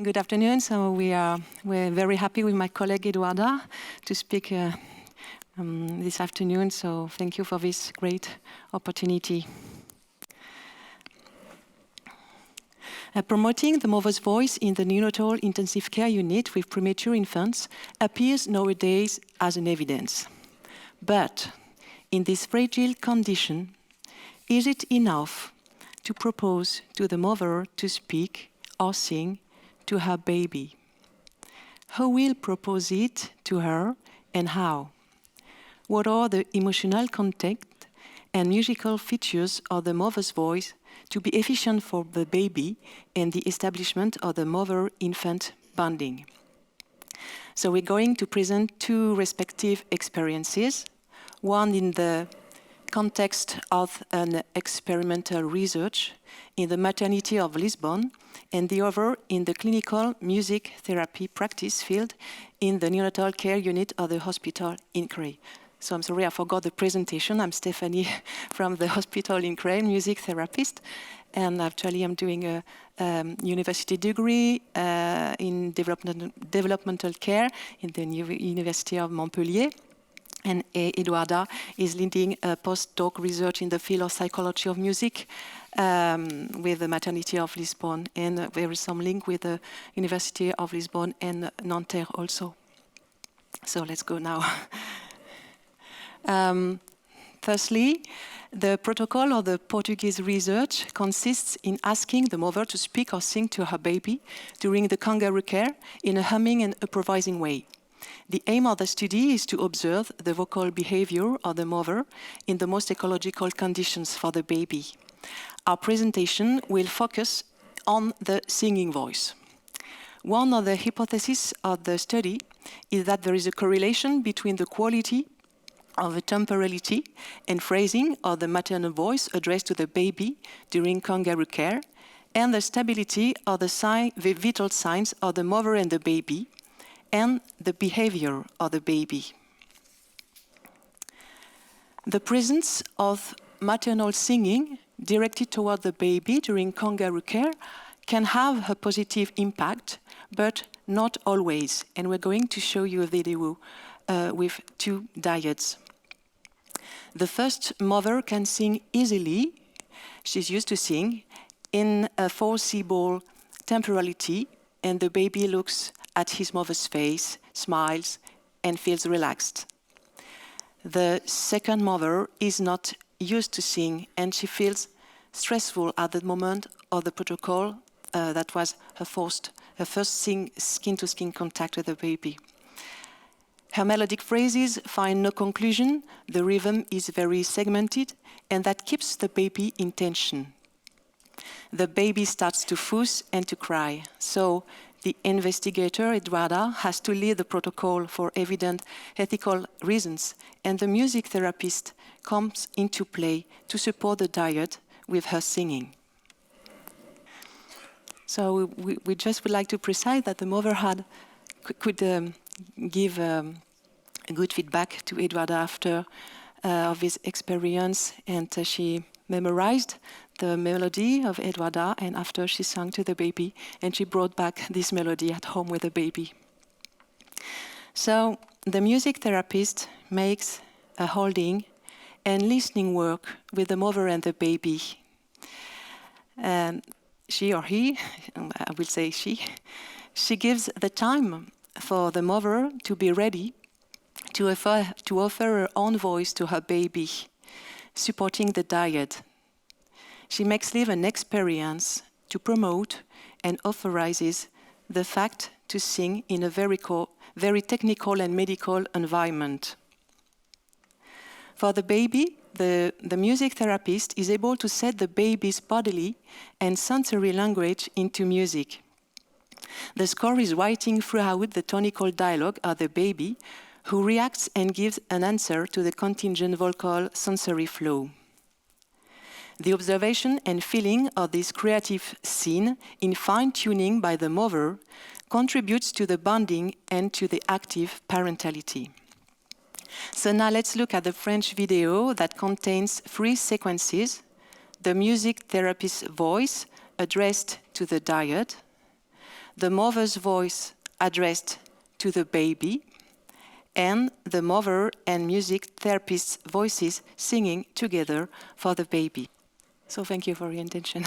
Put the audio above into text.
Good afternoon. So we're very happy with my colleague Eduarda to speak this afternoon. So thank you for this great opportunity. Promoting the mother's voice in the neonatal intensive care unit with premature infants appears nowadays as an evidence. But in this fragile condition, is it enough to propose to the mother to speak or sing to her baby? Who will propose it to her and how? What are the emotional context and musical features of the mother's voice to be efficient for the baby and the establishment of the mother-infant bonding? So we're going to present two respective experiences, one in the context of an experimental research in the maternity of Lisbon, and the other in the clinical music therapy practice field in the neonatal care unit of the hospital in Cray. So I'm sorry, I forgot the presentation. I'm Stephanie from the hospital in Cray, music therapist, and actually I'm doing a university degree in developmental care in the University of Montpellier. And Eduarda is leading a postdoc research in the field of psychology of music with the maternity of Lisbon. And there is some link with the University of Lisbon and Nanterre also. So let's go now. Firstly, the protocol of the Portuguese research consists in asking the mother to speak or sing to her baby during the kangaroo care in a humming and improvising way. The aim of the study is to observe the vocal behavior of the mother in the most ecological conditions for the baby. Our presentation will focus on the singing voice. One of the hypotheses of the study is that there is a correlation between the quality of the temporality and phrasing of the maternal voice addressed to the baby during kangaroo care and the stability of the vital signs of the mother and the baby, and the behavior of the baby. The presence of maternal singing directed toward the baby during kangaroo care can have a positive impact, but not always. And we're going to show you a video with two dyads. The first mother can sing easily, she's used to sing, in a foreseeable temporality, and the baby looks at his mother's face, smiles, and feels relaxed. The second mother is not used to sing, and she feels stressful at the moment of the protocol that was her first skin-to-skin contact with the baby. Her melodic phrases find no conclusion, the rhythm is very segmented, and that keeps the baby in tension. The baby starts to fuss and to cry, so the investigator, Eduarda, has to lead the protocol for evident ethical reasons, and the music therapist comes into play to support the dyad with her singing. So we just would like to precise that the mother could give good feedback to Eduarda after of his experience, and she memorized the melody of Eduarda, and after she sang to the baby, and she brought back this melody at home with the baby. So the music therapist makes a holding and listening work with the mother and the baby. She or he, I will say she gives the time for the mother to be ready to offer her own voice to her baby, supporting the dyad. She makes live an experience to promote and authorizes the fact to sing in a very technical and medical environment. For the baby, the music therapist is able to set the baby's bodily and sensory language into music. The score is writing throughout the tonical dialogue of the baby, who reacts and gives an answer to the contingent vocal sensory flow. The observation and feeling of this creative scene in fine-tuning by the mother contributes to the bonding and to the active parentality. So now let's look at the French video that contains 3 sequences: the music therapist's voice addressed to the dyad, the mother's voice addressed to the baby, and the mother and music therapist's voices singing together for the baby. So thank you for your attention.